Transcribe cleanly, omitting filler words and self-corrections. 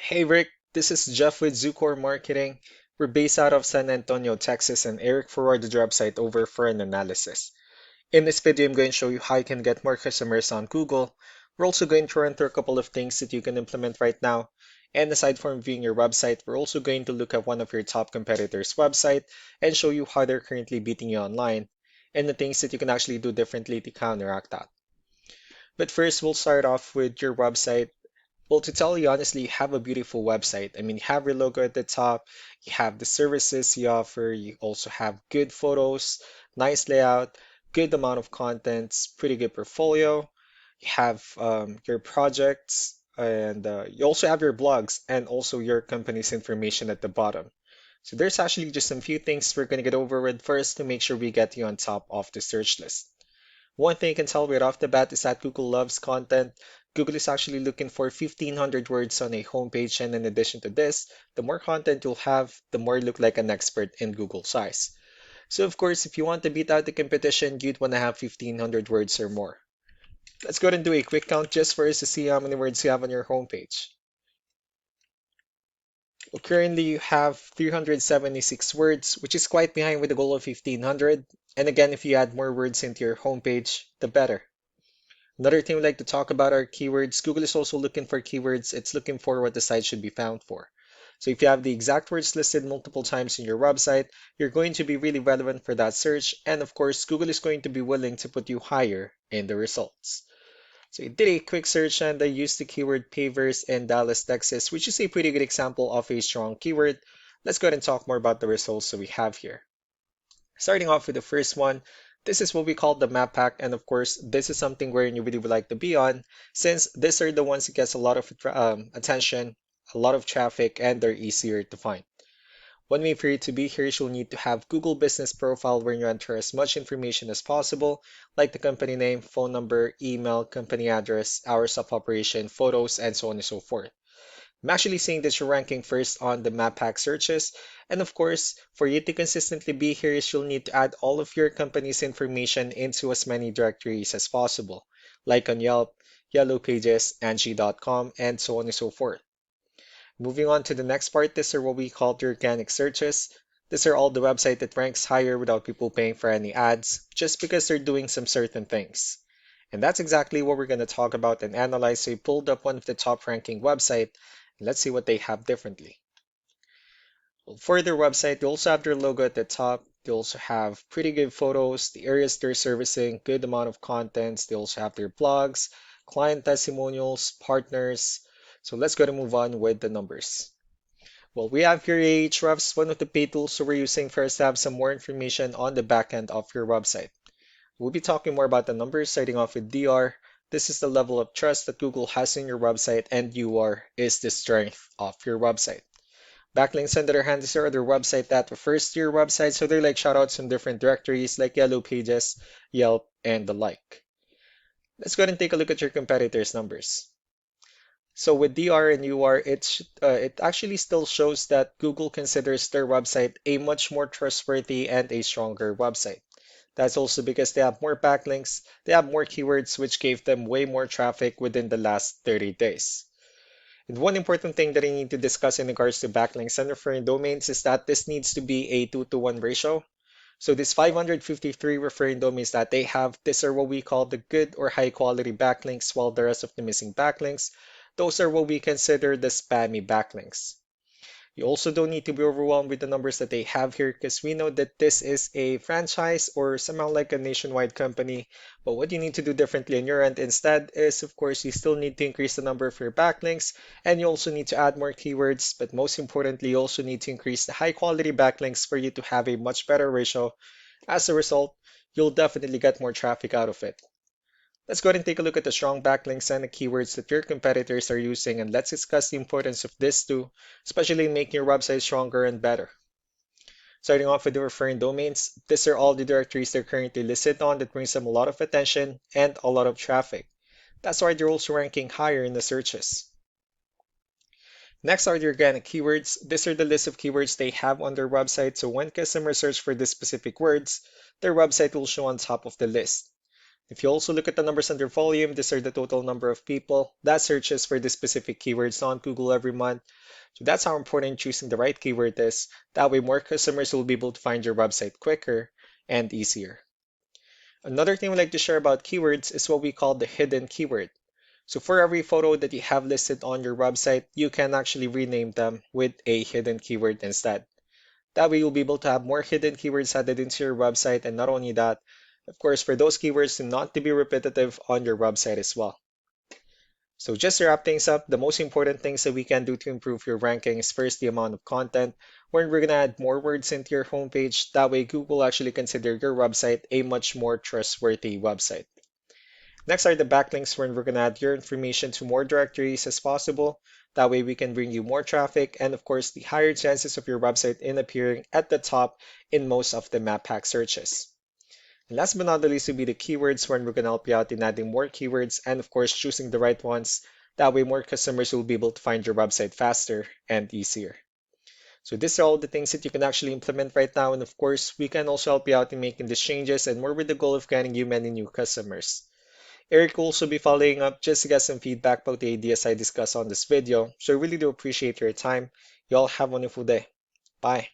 Hey Rick, this is Jeff with Zucor Marketing. We're based out of San Antonio, Texas, and Eric forwarded the website over for an analysis. In this video, I'm going to show you how you can get more customers on Google. We're also going to run through a couple of things that you can implement right now. And aside from viewing your website, we're also going to look at one of your top competitors' website and show you how they're currently beating you online and the things that you can actually do differently to counteract that. But first, we'll start off with your website. Well, to tell you honestly, you have a beautiful website. I mean, you have your logo at the top, you have the services you offer, you also have good photos, nice layout, good amount of contents, pretty good portfolio. You have your projects, and you also have your blogs and also your company's information at the bottom. So there's actually just some few things we're going to get over with first to make sure we get you on top of the search list. One thing you can tell right off the bat is that Google loves content. Google is actually looking for 1,500 words on a homepage, and in addition to this, the more content you'll have, the more you look like an expert in Google's eyes. So of course, if you want to beat out the competition, you'd want to have 1,500 words or more. Let's go ahead and do a quick count just for us to see how many words you have on your homepage. Well, currently you have 376 words, which is quite behind with the goal of 1,500. And again, if you add more words into your homepage, the better. Another thing we like to talk about are keywords. Google is also looking for keywords. It's looking for what the site should be found for. So if you have the exact words listed multiple times in your website, you're going to be really relevant for that search. And of course, Google is going to be willing to put you higher in the results. So I did a quick search and I used the keyword pavers in Dallas, Texas, which is a pretty good example of a strong keyword. Let's go ahead and talk more about the results that we have here. Starting off with the first one, this is what we call the map pack, and of course, this is something where you really would like to be on, since these are the ones that gets a lot of attention, a lot of traffic, and they're easier to find. One way for you to be here is you'll need to have Google Business Profile where you enter as much information as possible, like the company name, phone number, email, company address, hours of operation, photos, and so on and so forth. I'm actually seeing that you're ranking first on the map pack searches. And of course, for you to consistently be here, is you'll need to add all of your company's information into as many directories as possible, like on Yelp, Yellow Pages, Angie.com, and so on and so forth. Moving on to the next part, these are what we call the organic searches. These are all the website that ranks higher without people paying for any ads, just because they're doing some certain things. And that's exactly what we're going to talk about and analyze. So we pulled up one of the top ranking website. Let's see what they have differently. Well, for their website, they also have their logo at the top. They also have pretty good photos, the areas they're servicing, good amount of contents. They also have their blogs, client testimonials, partners. So let's go to move on with the numbers. Well, we have here Ahrefs, one of the paid tools so we're using first to have some more information on the back end of your website. We'll be talking more about the numbers, starting off with DR. This is the level of trust that Google has in your website, and UR is the strength of your website. Backlinks, on the other hand, these are other website that refers to your website, so they're like shoutouts from different directories like Yellow Pages, Yelp, and the like. Let's go ahead and take a look at your competitors' numbers. So with DR and UR, it actually still shows that Google considers their website a much more trustworthy and a stronger website. That's also because they have more backlinks, they have more keywords, which gave them way more traffic within the last 30 days. And one important thing that I need to discuss in regards to backlinks and referring domains is that this needs to be a 2-to-1 ratio. So this 553 referring domains that they have, these are what we call the good or high quality backlinks, while the rest of the missing backlinks, those are what we consider the spammy backlinks. You also don't need to be overwhelmed with the numbers that they have here because we know that this is a franchise or somehow like a nationwide company. But what you need to do differently on your end instead is, of course, you still need to increase the number of your backlinks and you also need to add more keywords. But most importantly, you also need to increase the high quality backlinks for you to have a much better ratio. As a result, you'll definitely get more traffic out of it. Let's go ahead and take a look at the strong backlinks and the keywords that your competitors are using, and let's discuss the importance of this too, especially in making your website stronger and better. Starting off with the referring domains, these are all the directories they're currently listed on that brings them a lot of attention and a lot of traffic. That's why they're also ranking higher in the searches. Next are the organic keywords. These are the list of keywords they have on their website, so when customers search for these specific words, their website will show on top of the list. If you also look at the numbers under volume, these are the total number of people that searches for the specific keywords on Google every month. So that's how important choosing the right keyword is. That way more customers will be able to find your website quicker and easier. Another thing we like to share about keywords is what we call the hidden keyword. So for every photo that you have listed on your website, you can actually rename them with a hidden keyword instead. That way you'll be able to have more hidden keywords added into your website, and not only that, of course, for those keywords to not to be repetitive on your website as well. So just to wrap things up, the most important things that we can do to improve your ranking is first the amount of content, where we're going to add more words into your homepage. That way Google actually consider your website a much more trustworthy website. Next are the backlinks, where we're going to add your information to more directories as possible. That way we can bring you more traffic and of course the higher chances of your website in appearing at the top in most of the map pack searches. And last but not the least will be the keywords, where we're going to help you out in adding more keywords and of course choosing the right ones. That way more customers will be able to find your website faster and easier. So these are all the things that you can actually implement right now, and of course we can also help you out in making these changes and more with the goal of getting you many new customers. Eric will also be following up just to get some feedback about the ideas I discussed on this video, so I really do appreciate your time. You all have a wonderful day. Bye.